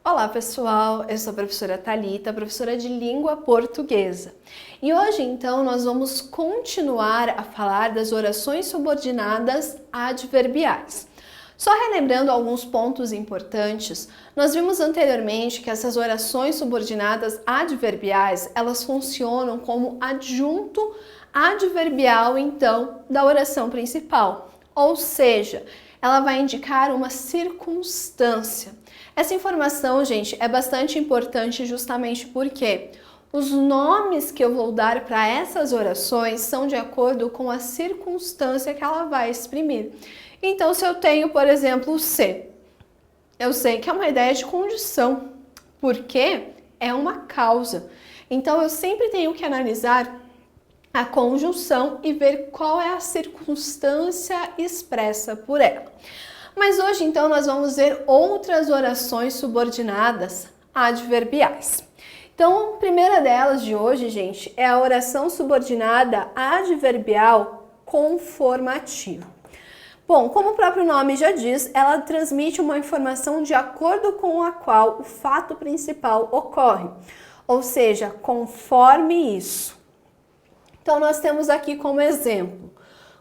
Olá pessoal, eu sou a professora Thalita, professora de língua portuguesa. E hoje então nós vamos continuar a falar das orações subordinadas adverbiais. Só relembrando alguns pontos importantes, nós vimos anteriormente que essas orações subordinadas adverbiais, elas funcionam como adjunto adverbial então da oração principal, ou seja, ela vai indicar uma circunstância. Essa informação, gente, é bastante importante justamente porque os nomes que eu vou dar para essas orações são de acordo com a circunstância que ela vai exprimir. Então, se eu tenho, por exemplo, o se, eu sei que é uma ideia de condição, porque é uma causa. Então, eu sempre tenho que analisar a conjunção e ver qual é a circunstância expressa por ela. Mas hoje, então, nós vamos ver outras orações subordinadas adverbiais. Então, a primeira delas de hoje, gente, é a oração subordinada adverbial conformativa. Bom, como o próprio nome já diz, ela transmite uma informação de acordo com a qual o fato principal ocorre, ou seja, conforme isso. Então, nós temos aqui como exemplo,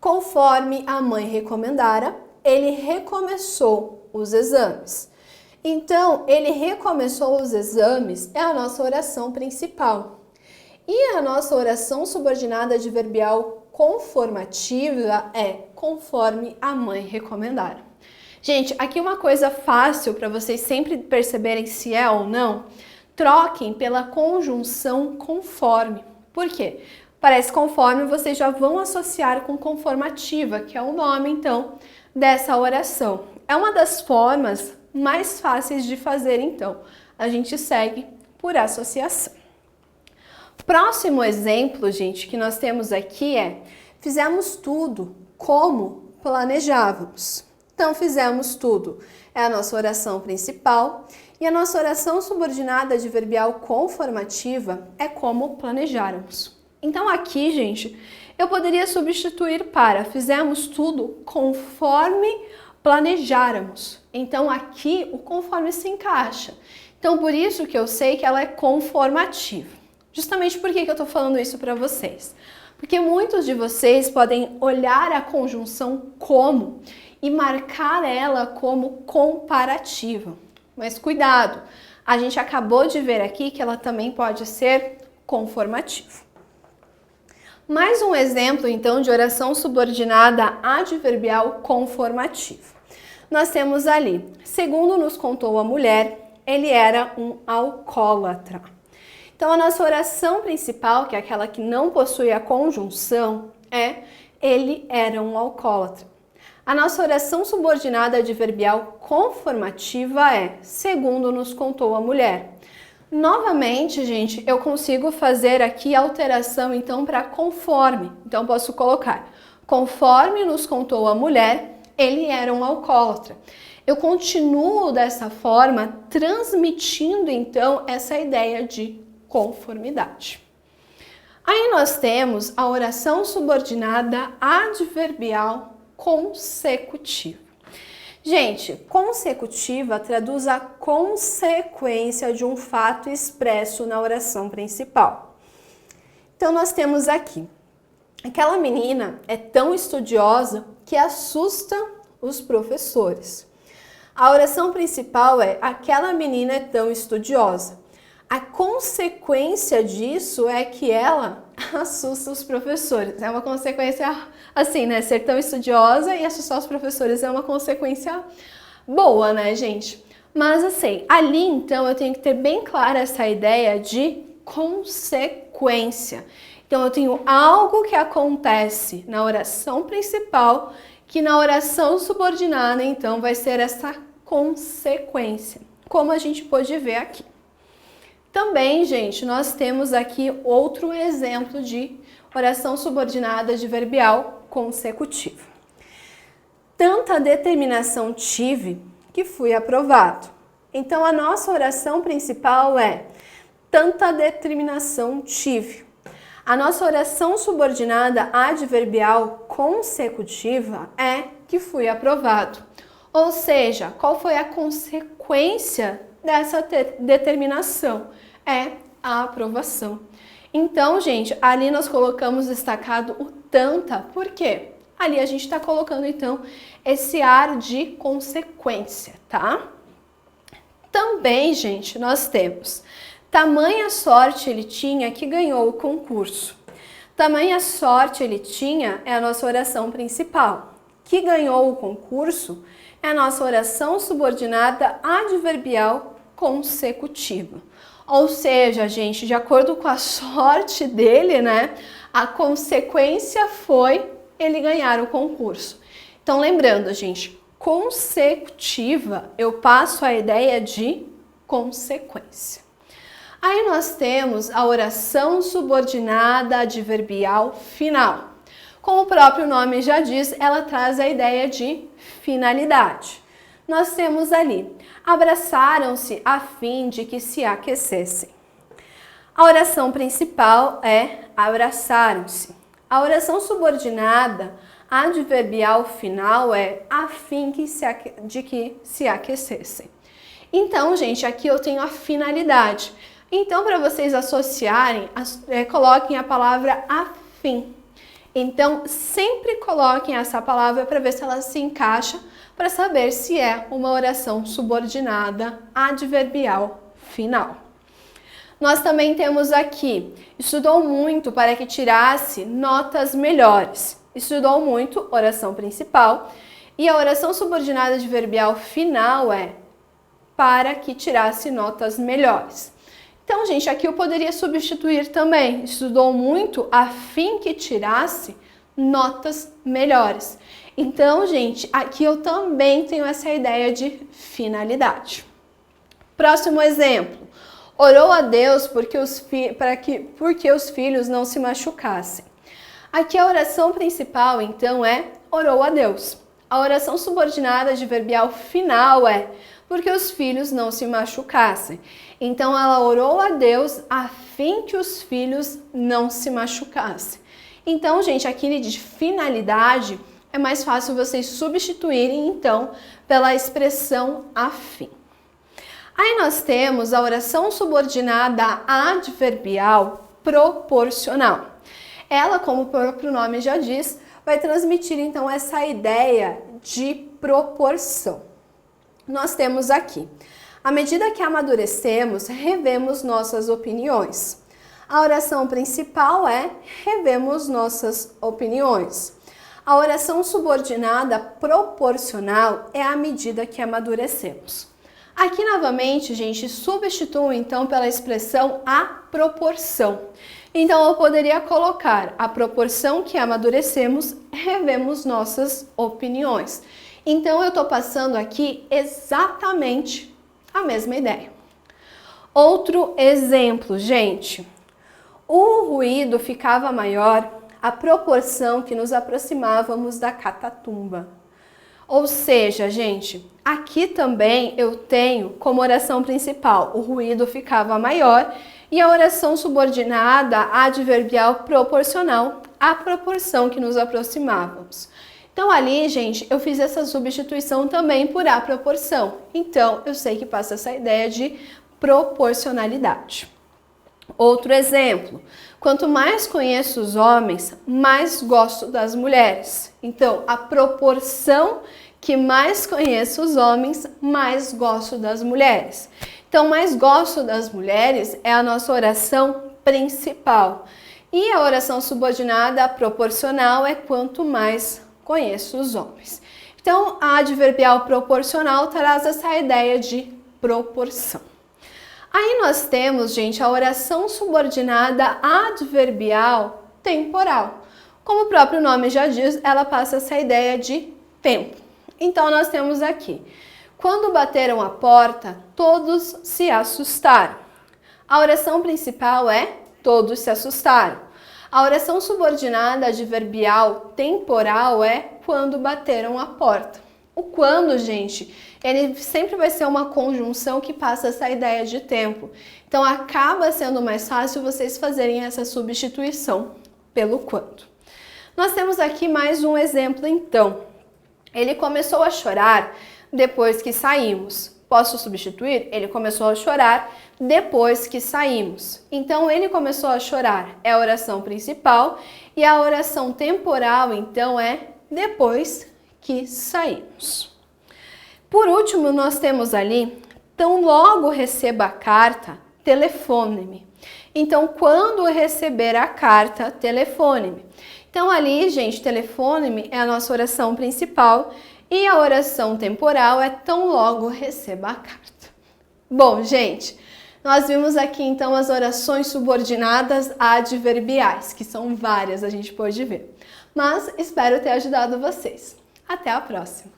conforme a mãe recomendara, ele recomeçou os exames. Então, ele recomeçou os exames é a nossa oração principal. E a nossa oração subordinada adverbial conformativa é conforme a mãe recomendara. Gente, aqui uma coisa fácil para vocês sempre perceberem se é ou não, troquem pela conjunção conforme. Por quê? Parece conforme, vocês já vão associar com conformativa, que é o nome, então, dessa oração. É uma das formas mais fáceis de fazer, então. A gente segue por associação. Próximo exemplo, gente, que nós temos aqui é: fizemos tudo como planejávamos. Então, fizemos tudo. É a nossa oração principal. E a nossa oração subordinada adverbial conformativa é como planejáramos. Então, aqui, gente, eu poderia substituir para fizemos tudo conforme planejáramos. Então, aqui o conforme se encaixa. Então, por isso que eu sei que ela é conformativa. Justamente por que eu estou falando isso para vocês? Porque muitos de vocês podem olhar a conjunção como e marcar ela como comparativa. Mas cuidado, a gente acabou de ver aqui que ela também pode ser conformativa. Mais um exemplo, então, de oração subordinada adverbial conformativa. Nós temos ali, segundo nos contou a mulher, ele era um alcoólatra. Então, a nossa oração principal, que é aquela que não possui a conjunção, é ele era um alcoólatra. A nossa oração subordinada adverbial conformativa é, segundo nos contou a mulher. Novamente, gente, eu consigo fazer aqui a alteração, então, para conforme. Então, posso colocar, conforme nos contou a mulher, ele era um alcoólatra. Eu continuo dessa forma, transmitindo, então, essa ideia de conformidade. Aí nós temos a oração subordinada adverbial consecutiva. Gente, consecutiva traduz a consequência de um fato expresso na oração principal. Então, nós temos aqui, aquela menina é tão estudiosa que assusta os professores. A oração principal é, aquela menina é tão estudiosa. A consequência disso é que ela assusta os professores. É uma consequência assim, né? Ser tão estudiosa e assustar os professores é uma consequência boa, né, gente? Mas assim, ali então eu tenho que ter bem clara essa ideia de consequência. Então eu tenho algo que acontece na oração principal que na oração subordinada então vai ser essa consequência, como a gente pode ver aqui. Também, gente, nós temos aqui outro exemplo de oração subordinada adverbial consecutiva. Tanta determinação tive que fui aprovado. Então, a nossa oração principal é tanta determinação tive. A nossa oração subordinada adverbial consecutiva é que fui aprovado. Ou seja, qual foi a consequência dessa determinação? É a aprovação. Então, gente, ali nós colocamos destacado o tanta, por quê? Ali a gente está colocando, então, esse ar de consequência, tá? Também, gente, nós temos tamanha sorte ele tinha que ganhou o concurso. Tamanha sorte ele tinha é a nossa oração principal. Que ganhou o concurso é a nossa oração subordinada adverbial consecutiva. Ou seja, gente, de acordo com a sorte dele, né, a consequência foi ele ganhar o concurso. Então, lembrando, gente, consecutiva, eu passo a ideia de consequência. Aí nós temos a oração subordinada adverbial final. Como o próprio nome já diz, ela traz a ideia de finalidade. Nós temos ali, abraçaram-se a fim de que se aquecessem. A oração principal é abraçaram-se. A oração subordinada adverbial final é a fim de que se aquecessem. Então, gente, aqui eu tenho a finalidade. Então, para vocês associarem, coloquem a palavra a fim. Então, sempre coloquem essa palavra para ver se ela se encaixa, para saber se é uma oração subordinada adverbial final. Nós também temos aqui, estudou muito para que tirasse notas melhores. Estudou muito, oração principal. E a oração subordinada adverbial final é para que tirasse notas melhores. Então, gente, aqui eu poderia substituir também. Estudou muito a fim que tirasse notas melhores. Então, gente, aqui eu também tenho essa ideia de finalidade. Próximo exemplo. Orou a Deus porque os filhos não se machucassem. Aqui a oração principal, então, é orou a Deus. A oração subordinada adverbial final é porque os filhos não se machucassem. Então, ela orou a Deus a fim que os filhos não se machucassem. Então, gente, aqui de finalidade é mais fácil vocês substituírem, então, pela expressão a fim. Aí nós temos a oração subordinada adverbial proporcional. Ela, como o próprio nome já diz, vai transmitir, então, essa ideia de proporção. Nós temos aqui, à medida que amadurecemos, revemos nossas opiniões. A oração principal é revemos nossas opiniões. A oração subordinada proporcional é à medida que amadurecemos. Aqui, novamente, gente, substituo, então, pela expressão a proporção. Então, eu poderia colocar a proporção que amadurecemos, revemos nossas opiniões. Então, eu estou passando aqui exatamente a mesma ideia. Outro exemplo, gente. O ruído ficava maior à proporção que nos aproximávamos da catatumba. Ou seja, gente, aqui também eu tenho como oração principal o ruído ficava maior e a oração subordinada adverbial proporcional à proporção que nos aproximávamos. Então, ali, gente, eu fiz essa substituição também por a proporção. Então, eu sei que passa essa ideia de proporcionalidade. Outro exemplo. Quanto mais conheço os homens, mais gosto das mulheres. Então, a proporção que mais conheço os homens, mais gosto das mulheres. Então, mais gosto das mulheres é a nossa oração principal. E a oração subordinada proporcional é quanto mais conheço os homens. Então, a adverbial proporcional traz essa ideia de proporção. Aí nós temos, gente, a oração subordinada adverbial temporal. Como o próprio nome já diz, ela passa essa ideia de tempo. Então, nós temos aqui, quando bateram a porta, todos se assustaram. A oração principal é todos se assustaram. A oração subordinada adverbial temporal é quando bateram a porta. O quando, gente, ele sempre vai ser uma conjunção que passa essa ideia de tempo. Então, acaba sendo mais fácil vocês fazerem essa substituição pelo quando. Nós temos aqui mais um exemplo, então. Ele começou a chorar depois que saímos. Posso substituir? Ele começou a chorar depois que saímos. Então, ele começou a chorar é a oração principal e a oração temporal, então, é depois que saímos. Por último, nós temos ali, tão logo receba a carta, telefone-me. Então, quando receber a carta, telefone-me. Então, ali, gente, telefone-me é a nossa oração principal e a oração temporal é tão logo receba a carta. Bom, gente, nós vimos aqui, então, as orações subordinadas adverbiais, que são várias, a gente pode ver. Mas espero ter ajudado vocês. Até a próxima!